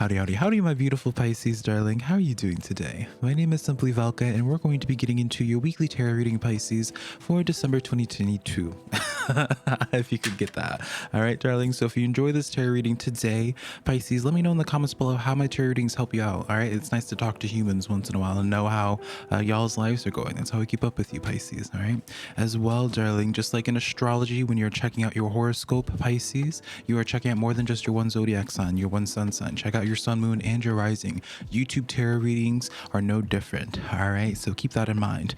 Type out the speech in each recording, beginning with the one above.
Howdy, howdy, howdy, my beautiful Pisces darling. How are you doing today? My name is SimplyVelca, and we're going to be getting into your weekly tarot reading, Pisces, for December 2022. If you could get that. All right, darling. So if you enjoy this tarot reading today, Pisces, let me know in the comments below how my tarot readings help you out. All right, it's nice to talk to humans once in a while and know how y'all's lives are going. That's how we keep up with you, Pisces. All right. As well, darling, just like in astrology, when you're checking out your horoscope, Pisces, you are checking out more than just your one zodiac sign, your one sun sign. Check out your sun, moon, and your rising. YouTube tarot readings are no different. All right, so keep that in mind,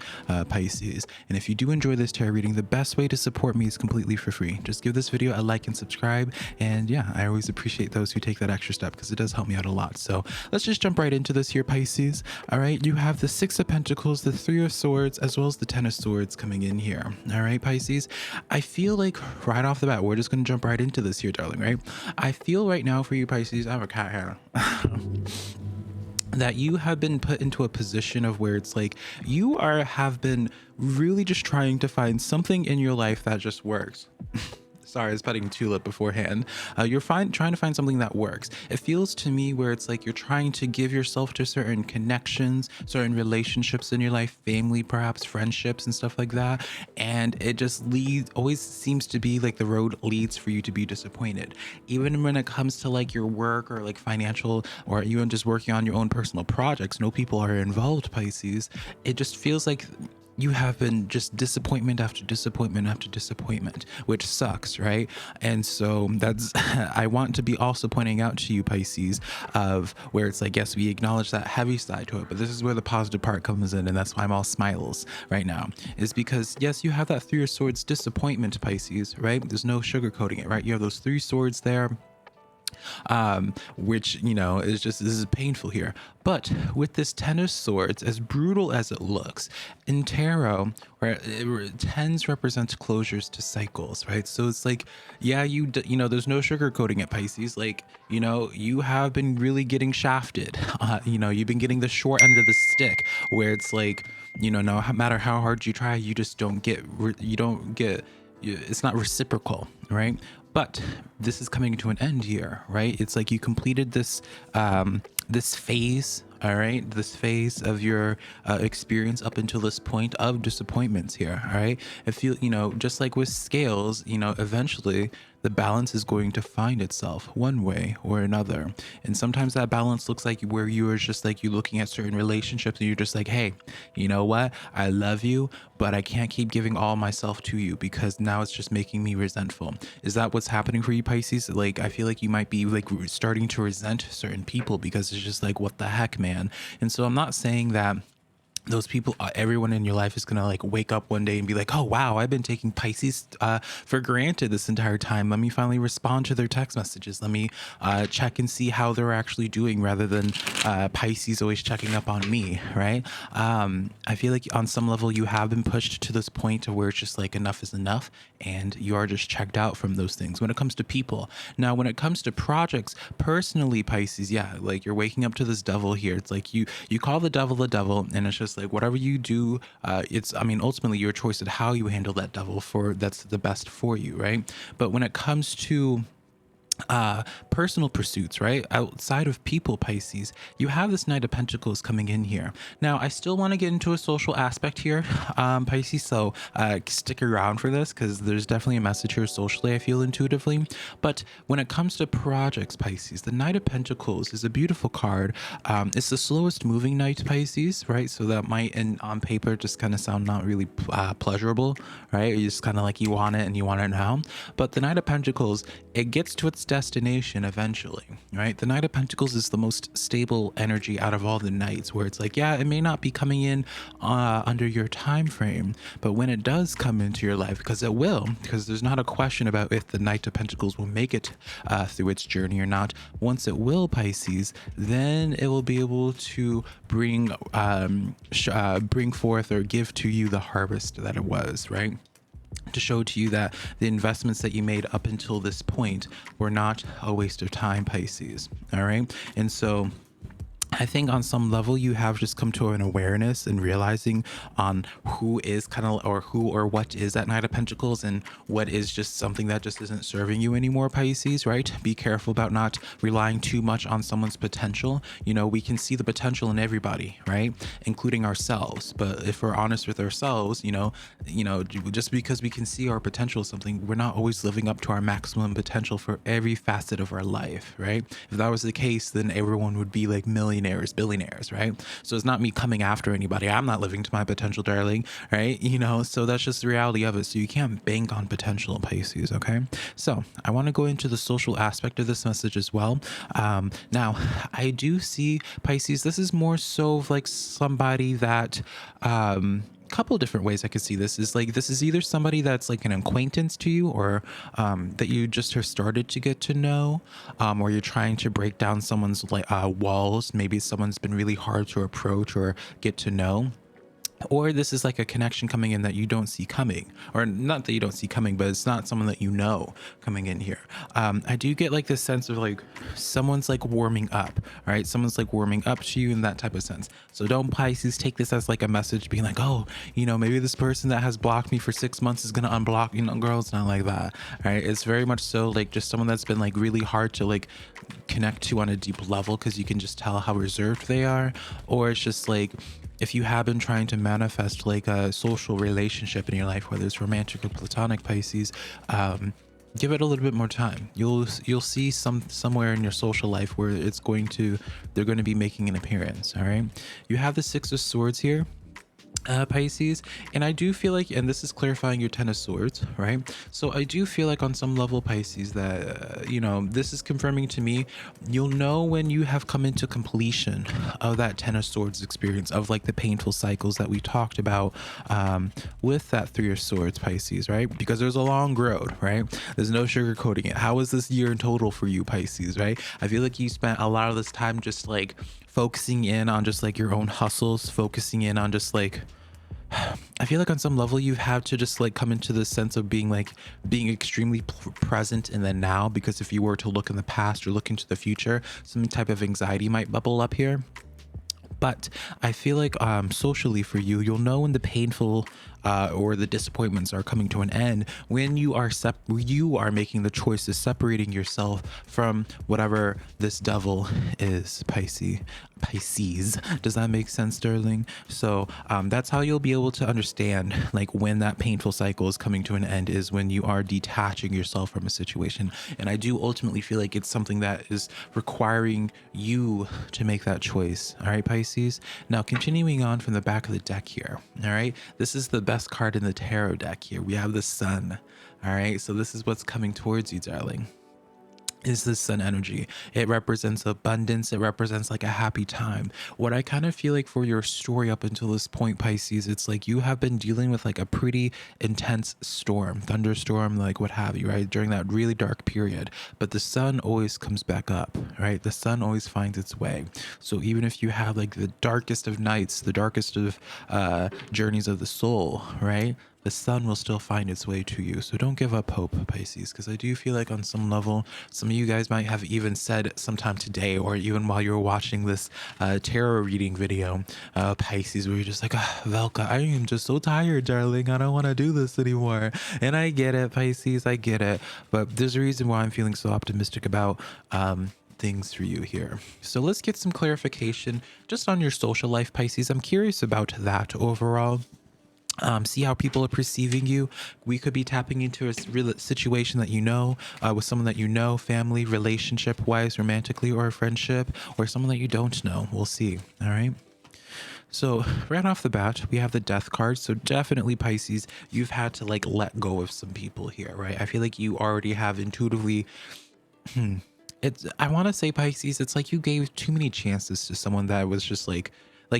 Pisces. And if you do enjoy this tarot reading, the best way to support me is completely for free. Just give this video a like and subscribe. And yeah, I always appreciate those who take that extra step because it does help me out a lot. So let's just jump right into this here, Pisces. All right, you have the Six of Pentacles, the Three of Swords, as well as the Ten of Swords coming in here. All right, Pisces, I feel like right off the bat, we're just going to jump right into this here, darling, right? I feel right now for you, Pisces, I have a cat hair. That you have been put into a position of where it's like you have been really just trying to find something in your life that just works. Sorry, I was petting Tulip beforehand. You're trying to find something that works. It feels to me where it's like you're trying to give yourself to certain connections, certain relationships in your life, family, perhaps friendships and stuff like that. And it just always seems to be like the road leads for you to be disappointed. Even when it comes to like your work or like financial or even just working on your own personal projects, no people are involved, Pisces. It just feels like you have been just disappointment after disappointment after disappointment, which sucks, right? And so that's I want to be also pointing out to you, Pisces, of where it's like, yes, we acknowledge that heavy side to it, but this is where the positive part comes in, and that's why I'm all smiles right now, is because yes, you have that Three of Swords disappointment, Pisces, right? There's no sugarcoating it, right? You have those three swords there, which, you know, is just, this is painful here. But with this Ten of Swords, as brutal as it looks in tarot, where tens represents closures to cycles, right? So it's like, yeah, you know, there's no sugarcoating it, Pisces. Like, you know, you have been really getting shafted. You know, you've been getting the short end of the stick, where it's like, you know, no matter how hard you try, you just don't get, it's not reciprocal, right? But this is coming to an end here, right? It's like you completed this this phase, all right? This phase of your experience up until this point of disappointments here, all right? If you know, just like with scales, you know, eventually the balance is going to find itself one way or another. And sometimes that balance looks like where you are just like, you looking at certain relationships and you're just like, hey, you know what? I love you, but I can't keep giving all myself to you because now it's just making me resentful. Is that what's happening for you, Pisces? Like, I feel like you might be like starting to resent certain people because it's just like, what the heck, man? And so I'm not saying that those people, everyone in your life is gonna like wake up one day and be like, oh wow, I've been taking Pisces for granted this entire time. Let me finally respond to their text messages. Let me check and see how they're actually doing, rather than Pisces always checking up on me, right? I feel like on some level you have been pushed to this point where it's just like enough is enough, and you are just checked out from those things when it comes to people. Now when it comes to projects, personally, Pisces, yeah, like you're waking up to this devil here. It's like you call the devil, and it's just like whatever you do, it's, I mean, ultimately your choice of how you handle that devil, for that's the best for you, right? But when it comes to personal pursuits, right, outside of people, Pisces, you have this Knight of Pentacles coming in here. Now I still want to get into a social aspect here, Pisces, so stick around for this because there's definitely a message here socially, I feel intuitively. But when it comes to projects, Pisces, the Knight of Pentacles is a beautiful card. It's the slowest moving knight, Pisces, right? So that might, and on paper, just kind of sound not really pleasurable, right? You just kind of like, you want it and you want it now. But the Knight of Pentacles, it gets to its destination eventually, right? The Knight of Pentacles is the most stable energy out of all the knights, where it's like, yeah, it may not be coming in under your time frame, but when it does come into your life, because it will, because there's not a question about if the Knight of Pentacles will make it through its journey or not. Once it will, Pisces, then it will be able to bring forth or give to you the harvest that it was, right? To show to you that the investments that you made up until this point were not a waste of time, Pisces. All right. And so I think on some level you have just come to an awareness and realizing on who is kind of, or who or what is that Knight of Pentacles and what is just something that just isn't serving you anymore, Pisces, right? Be careful about not relying too much on someone's potential. You know, we can see the potential in everybody, right? Including ourselves. But if we're honest with ourselves, just because we can see our potential in something, we're not always living up to our maximum potential for every facet of our life, right? If that was the case, then everyone would be like millionaires, billionaires, right? So it's not me coming after anybody. I'm not living to my potential, darling, right? So that's just the reality of it. So you can't bank on potential, Pisces, okay? So I want to go into the social aspect of this message as well. Now, I do see, Pisces, this is more so of like somebody that, couple different ways I could see this is like, this is either somebody that's like an acquaintance to you, or that you just have started to get to know, or you're trying to break down someone's like walls. Maybe someone's been really hard to approach or get to know, or this is like a connection coming in that you don't see coming, or not that you don't see coming, but it's not someone that you know coming in here. I do get like this sense of like someone's like warming up, right? Someone's like warming up to you in that type of sense. So don't, Pisces, take this as like a message being like, oh, maybe this person that has blocked me for 6 months is gonna unblock. Girl, it's not like that, right? It's very much so like just someone that's been like really hard to like connect to on a deep level, because you can just tell how reserved they are. Or it's just like, if you have been trying to manifest like a social relationship in your life, whether it's romantic or platonic, Pisces, give it a little bit more time. You'll see somewhere in your social life where they're going to be making an appearance. All right. You have the Six of Swords here, Pisces, and I do feel like, and this is clarifying your Ten of Swords, right? So I do feel like on some level, Pisces, that this is confirming to me, you'll know when you have come into completion of that Ten of Swords experience, of like the painful cycles that we talked about with that Three of Swords, Pisces, right? Because there's a long road, right? There's no sugarcoating it. How was this year in total for you, Pisces, right? I feel like you spent a lot of this time just like focusing in on just like your own hustles, focusing in on just like, I feel like on some level you've had to just like come into the sense of being extremely present in the now, because if you were to look in the past or look into the future, some type of anxiety might bubble up here. But I feel like socially for you, you'll know when the painful or the disappointments are coming to an end, when you are making the choice of separating yourself from whatever this devil is, Pisces. Does that make sense, darling? So that's how you'll be able to understand like when that painful cycle is coming to an end, is when you are detaching yourself from a situation. And I do ultimately feel like it's something that is requiring you to make that choice. All right, Pisces. Now continuing on from the back of the deck here. All right, this is the best card in the tarot deck here. We have the Sun. All right, so this is what's coming towards you, darling, is the Sun energy. It represents abundance. It represents like a happy time. What I kind of feel like for your story up until this point, Pisces, it's like you have been dealing with like a pretty intense storm, thunderstorm, like what have you, right? During that really dark period. But the sun always comes back up, right? The sun always finds its way. So even if you have like the darkest of nights, the darkest of journeys of the soul, right? The sun will still find its way to you. So don't give up hope, Pisces, because I do feel like on some level, some of you guys might have even said sometime today, or even while you were watching this tarot reading video, Pisces, where you're just like, Velca, I am just so tired, darling. I don't want to do this anymore. And I get it, Pisces, I get it. But there's a reason why I'm feeling so optimistic about things for you here. So let's get some clarification just on your social life, Pisces. I'm curious about that overall. See how people are perceiving you. We could be tapping into a real situation that with someone that family, relationship wise, romantically, or a friendship, or someone that you don't know. We'll see. All right. So right off the bat, we have the Death card. So definitely, Pisces, you've had to like let go of some people here, right? I feel like you already have intuitively I want to say, Pisces, it's like you gave too many chances to someone that was just like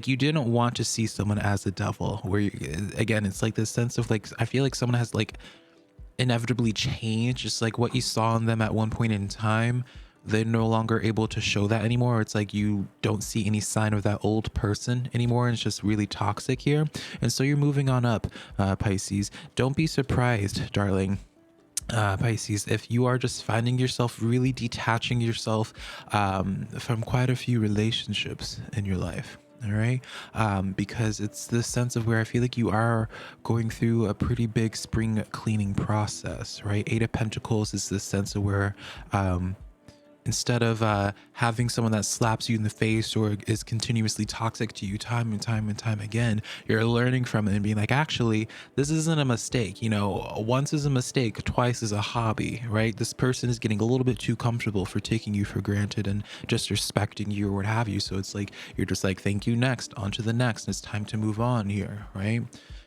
you didn't want to see someone as a devil, where again, it's like this sense of like, I feel like someone has like inevitably changed, just like what you saw in them at one point in time. They're no longer able to show that anymore. It's like you don't see any sign of that old person anymore. And it's just really toxic here. And so you're moving on up, Pisces. Don't be surprised, darling, Pisces, if you are just finding yourself really detaching yourself from quite a few relationships in your life. All right. Because it's this sense of where I feel like you are going through a pretty big spring cleaning process, right? Eight of Pentacles is this sense of where instead of having someone that slaps you in the face or is continuously toxic to you time and time and time again, you're learning from it and being like, actually, this isn't a mistake. You know, once is a mistake, twice is a hobby, right? This person is getting a little bit too comfortable for taking you for granted and just respecting you or what have you. So it's like, you're just like, thank you, next, on to the next. And it's time to move on here, right?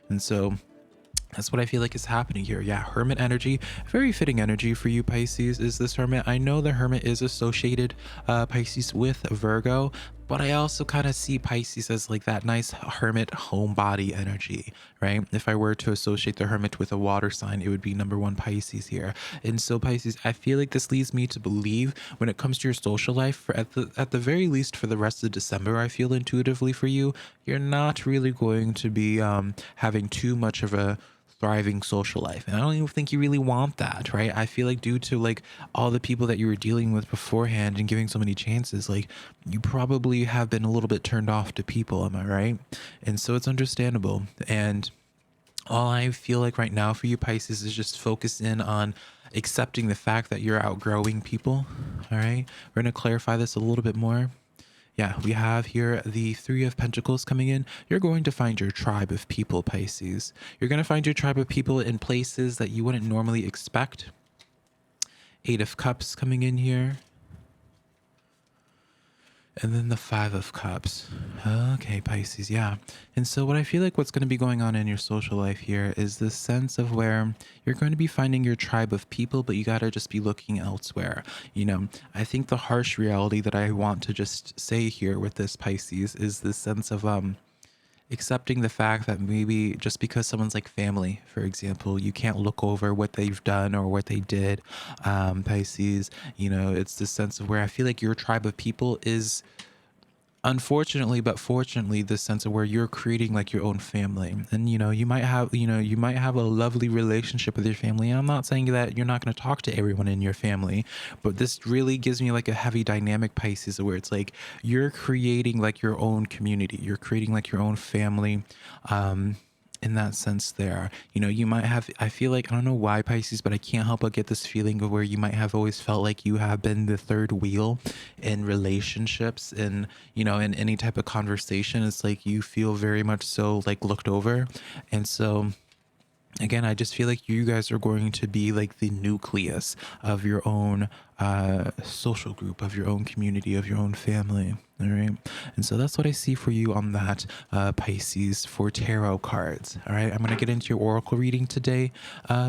And so that's what I feel like is happening here. Yeah, Hermit energy, very fitting energy for you, Pisces, is this Hermit. I know the Hermit is associated, Pisces, with Virgo, but I also kind of see Pisces as like that nice Hermit homebody energy, right? If I were to associate the Hermit with a water sign, it would be number one Pisces here. And so Pisces, I feel like this leads me to believe when it comes to your social life, for at the very least for the rest of December, I feel intuitively for you, you're not really going to be having too much of a thriving social life. And I don't even think you really want that, right? I feel like due to like all the people that you were dealing with beforehand and giving so many chances, like you probably have been a little bit turned off to people, am I right? And so it's understandable. And all I feel like right now for you, Pisces, is just focus in on accepting the fact that you're outgrowing people. All right. We're going to clarify this a little bit more. Yeah, we have here the Three of Pentacles coming in. You're going to find your tribe of people, Pisces. You're going to find your tribe of people in places that you wouldn't normally expect. Eight of Cups coming in here. And then the Five of Cups. Okay, Pisces, yeah. And so what I feel like what's going to be going on in your social life here is this sense of where you're going to be finding your tribe of people, but you got to just be looking elsewhere. You know, I think the harsh reality that I want to just say here with this, Pisces, is this sense of accepting the fact that maybe just because someone's like family, for example, you can't look over what they've done or what they did. Pisces, you know, it's this sense of where I feel like your tribe of people is, unfortunately but fortunately, this sense of where you're creating like your own family. And you might have a lovely relationship with your family. And I'm not saying that you're not going to talk to everyone in your family, but this really gives me like a heavy dynamic, Pisces, where it's like you're creating like your own community, you're creating like your own family. In that sense there, you know, you might have, I feel like, I don't know why, Pisces, but I can't help but get this feeling of where you might have always felt like you have been the third wheel in relationships, and you know, in any type of conversation. It's like you feel very much so like looked over. And so again, I just feel like you guys are going to be like the nucleus of your own social group, of your own community, of your own family. All right. And so that's what I see for you on that, Pisces, for tarot cards. All right. I'm going to get into your oracle reading today,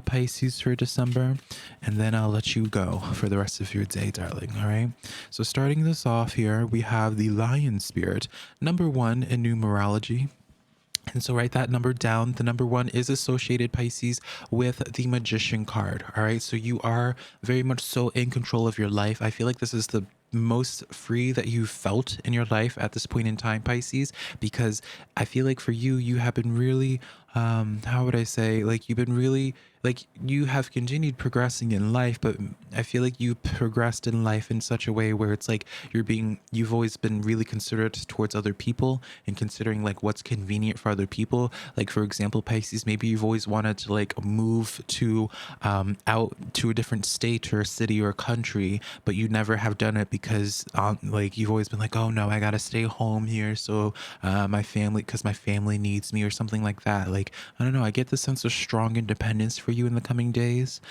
Pisces, for December, and then I'll let you go for the rest of your day, darling. All right. So starting this off here, we have the Lion Spirit, number one in numerology. And so write that number down. The number one is associated, Pisces, with the Magician card. All right. So you are very much so in control of your life. I feel like this is the most free that you've felt in your life at this point in time, Pisces, because I feel like for you, you have been really, how would I say, like you've been really, like you have continued progressing in life, but I feel like you progressed in life in such a way where it's like you've always been really considerate towards other people and considering like what's convenient for other people. Like for example, Pisces, maybe you've always wanted to like move to out to a different state or a city or a country, but you never have done it because like you've always been like, oh no, I gotta stay home here, so because my family needs me or something like that. Like I don't know, I get the sense of strong independence for you in the coming days,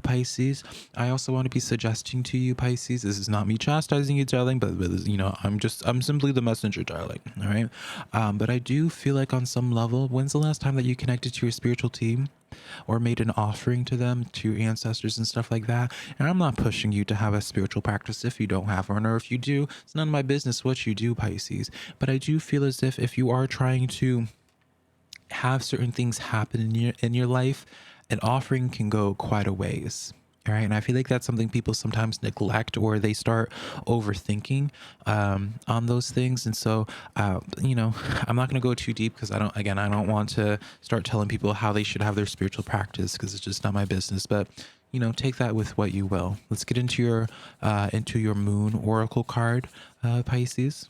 Pisces. I also want to be suggesting to you, Pisces, this is not me chastising you, darling, but you know, I'm simply the messenger, darling. All right. But I do feel like on some level, when's the last time that you connected to your spiritual team or made an offering to them, to your ancestors and stuff like that? And I'm not pushing you to have a spiritual practice if you don't have one, or if you do, it's none of my business what you do, Pisces. But I do feel as if you are trying to have certain things happen in your life, an offering can go quite a ways. All right. And I feel like that's something people sometimes neglect, or they start overthinking on those things. And so, you know, I'm not going to go too deep because I don't want to start telling people how they should have their spiritual practice, because it's just not my business. But take that with what you will. Let's get into your moon oracle card, Pisces.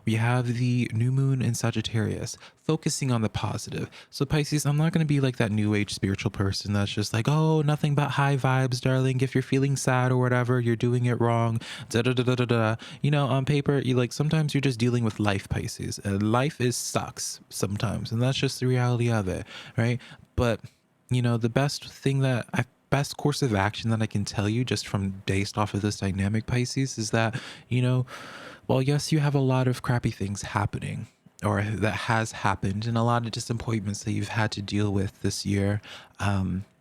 We have the new moon in Sagittarius, focusing on the positive. So Pisces, I'm not going to be like that new age spiritual person that's just like, oh, nothing but high vibes, darling. If you're feeling sad or whatever, you're doing it wrong. Da da da da da da. On paper, you like sometimes you're just dealing with life, Pisces. And life is sucks sometimes, and that's just the reality of it, right? But the best course of action that I can tell you just from based off of this dynamic, Pisces, is that, well, yes, you have a lot of crappy things happening, or that has happened, and a lot of disappointments that you've had to deal with this year.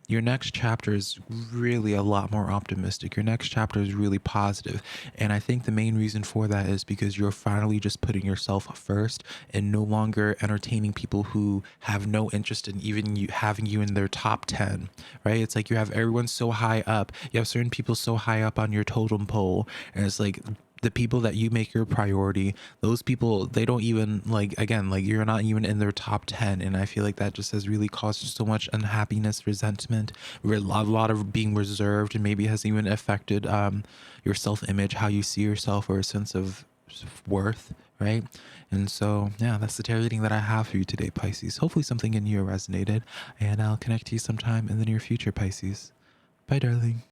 Your next chapter is really a lot more optimistic. Your next chapter is really positive. And I think the main reason for that is because you're finally just putting yourself first and no longer entertaining people who have no interest in even you having you in their top 10, right? It's like you have everyone so high up. You have certain people so high up on your totem pole. And it's like the people that you make your priority, those people, they don't even again, you're not even in their top 10. And I feel like that just has really caused so much unhappiness, resentment, a lot of being reserved, and maybe has even affected your self-image, how you see yourself, or a sense of worth, right? And so, yeah, that's the tarot reading that I have for you today, Pisces. Hopefully something in you resonated, and I'll connect to you sometime in the near future, Pisces. Bye, darling.